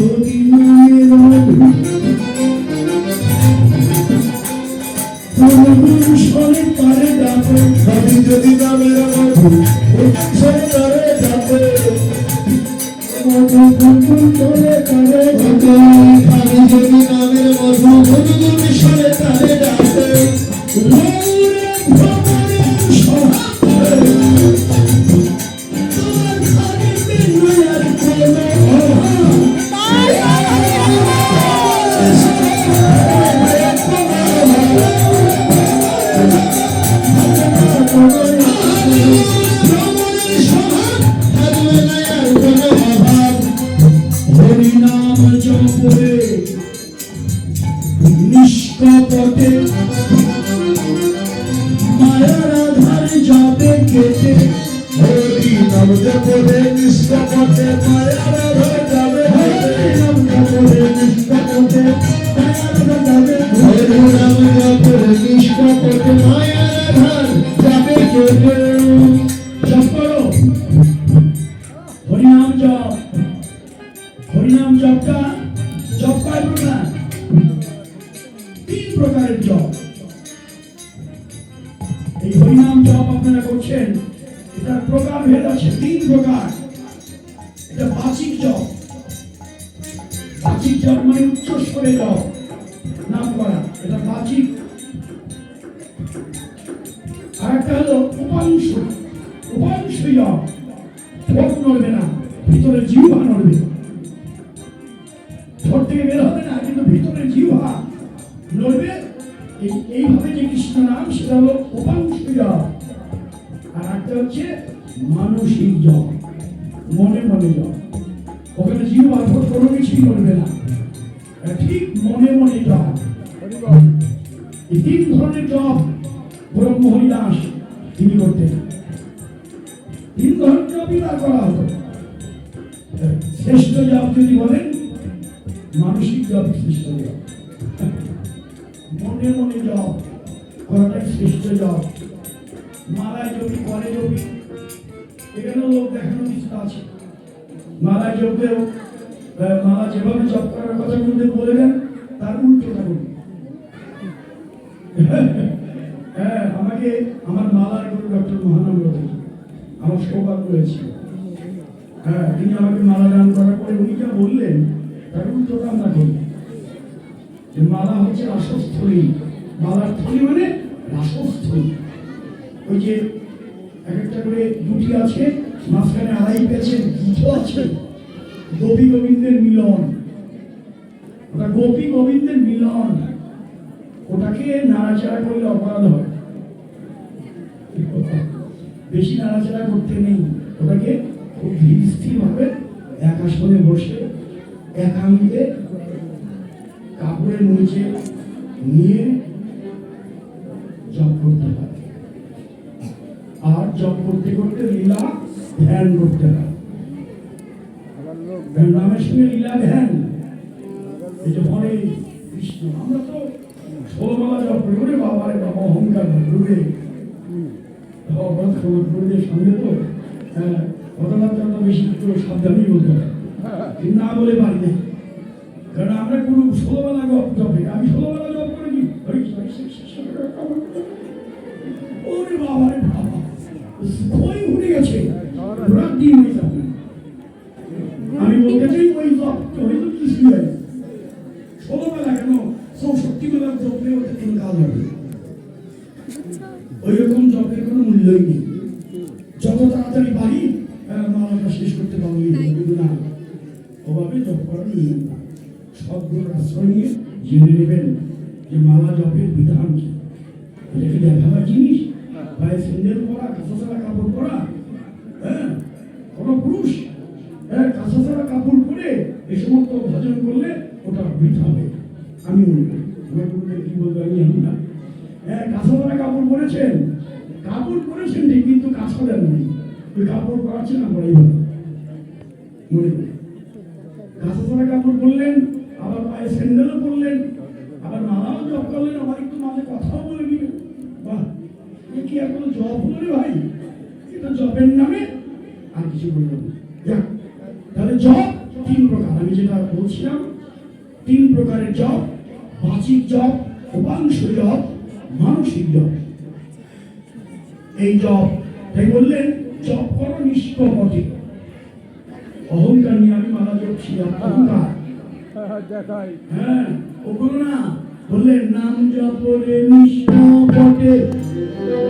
যদি মধু গুনগুন করে করে আমি যদি নামের মধু গুনগুন সরে তারে ডাকে হরিনাম জপে নিষ্কপটে মায়ার আধার যাবে কেটে হরিনাম জপে নিষ্কপটে মায়ার আধার যাবে হরিনাম জপে নিষ্কপটে মায়ার আধার যাবে হরিনাম জপে নিষ্কপটে মায়ার আধার যাবে কেটে জপ করো হরিনাম জপ হরিনাম জপটা জপ কয় প্রকার তিন প্রকারের জপ এই হরিনাম জপ আপনারা করছেন এটার প্রকার ভেদ আছে তিন প্রকার এটা বাচিক জপ মানে উচ্চ স্বরে জপ নাম করা এটা বাচিক আর একটা হলো উপাংশ জপ ঠোঁট নড়বে না ভিতরে জিহ্বা নড়বে ঠোঁট থেকে বের হবে না কিন্তু ভিতরে জিহ্বা নড়বে এইভাবে যে কৃষ্ণ নাম সেটা হলো উপাংশ জপ আর একটা হচ্ছে মানসিক জপ মনে মনে জপ ওখানে জিহ্বা ঠোঁট কোনো কিছুই নড়বে না ঠিক মনে মনে জপ এই তিন ধরনের জপ ব্রহ্ম হরিদাস তিনি করতেন তিন ধরনের জপই তার করা হতো শ্রেষ্ঠ জপ যদি বলেন মানসিক জপ শ্রেষ্ঠ জপ মনে মনে জপ করাটাই শ্রেষ্ঠ জপ মালায় জপি করে জপি এখানেও লোক দেখানো কিছু আছে মালায় জপেও মালা যেভাবে জপ করার কথা বলবেন তার উল্টোটা বলবেন হ্যাঁ আমাকে আমার মালার গুরু ডক্টর মহানন্দ আমার সৌভাগ্য হয়েছিল হ্যাঁ তিনি আমাকে মালা দান করার পরে উনি যা বললেন তার উল্টোটা আমরা বলি যে মালা হচ্ছে রাসস্থলী মালার থলি মানে রাসস্থলী ওই যে এক একটা করে দুটি আছে মাঝখানে আড়াই পেয়েছেন কিছু আছে গোপী গোবিন্দের মিলন ওটা গোপী গোবিন্দের মিলন ওটাকে নাড়াচাড়া করলে অপরাধ হয় বেশি নাড়াচাড়া করতে নেই ওটাকে খুব ধীর স্থির ভাবে এক আসনে বসে একান্তে কাপড়ের নিচে নিয়ে জপ করতে হয় আর জপ করতে করতে লীলা ধ্যান করতে হয় নামের সঙ্গে লীলা ধ্যান এটা হরে কৃষ্ণ আমরা তো 16 মালা জপ করি ওরে বাবারে বাবা অহংকার ডুবে গুরুদের সঙ্গে তো কথাবার্তা বেশি একটু সাবধানেই বলতে হয় না বলে পারি না কারণ আমরা গুরু 16 মালা জপে আমি 16 মালা জপ করেছি ওরে বাবারে বাবা ওই উঠে গেছে রাত দিন হয়ে যাবে আমি বলতে চাই ওই জপ হয়তো কিছু হয় 16 মালা কেন 64 মালা জপলে ওটা কোনো কাজ হবে ওই রকম জপের কোনো মূল্যই নেই যত তাড়াতাড়ি পারি মালাটা শেষ করতে পারবো না ওভাবে জপ করার নিয়ম না সবগুলোর আশ্রয় নিয়ে জেনে নেবেন যে মালা জপের বিধান কি এটা কি দেখাবার জিনিস পায়ে স্যান্ডেল পরা কাঁচা ছাড়া কাপড় পরা হ্যাঁ কোনো পুরুষ কাঁচা ছাড়া কাপড় পরে এই সমস্ত ভজন করলে ওটা বৃথা হবে আমি মনে করি আমার গুরুদেব কি বলবো আমি জানি না কাঁচা ছাড়া কাপড় পরেছেন ঠিক কিন্তু কাঁচা দেন নেই ওই কাপড় পরাচ্ছে না পরাই ভালো মনে করি কাঁচা ছাড়া কাপড় পরলেন আবার পায়ে স্যান্ডেলও পরলেন আবার মালাও জপ করলেন আবার একটু মাঝে কথাও বলে দিলেন বাহ এ কি আর কোনো জপ হলো রে ভাই এটা জপের নামে আর কিছু বললাম যাক তাহলে জপ তিন প্রকার আমি যেটা বলছিলাম তিন প্রকারের জপ বাচিক জপ উপাংশ জপ মানসিক জপ এই জপ তাই বললেন জপ করো নিষ্কপটে অহংকার নিয়ে আমি মালা জপছি, অহংকার। দেখাই হ্যাঁ, ও করো না, বললেন নাম জপরে নিষ্ঠা বটে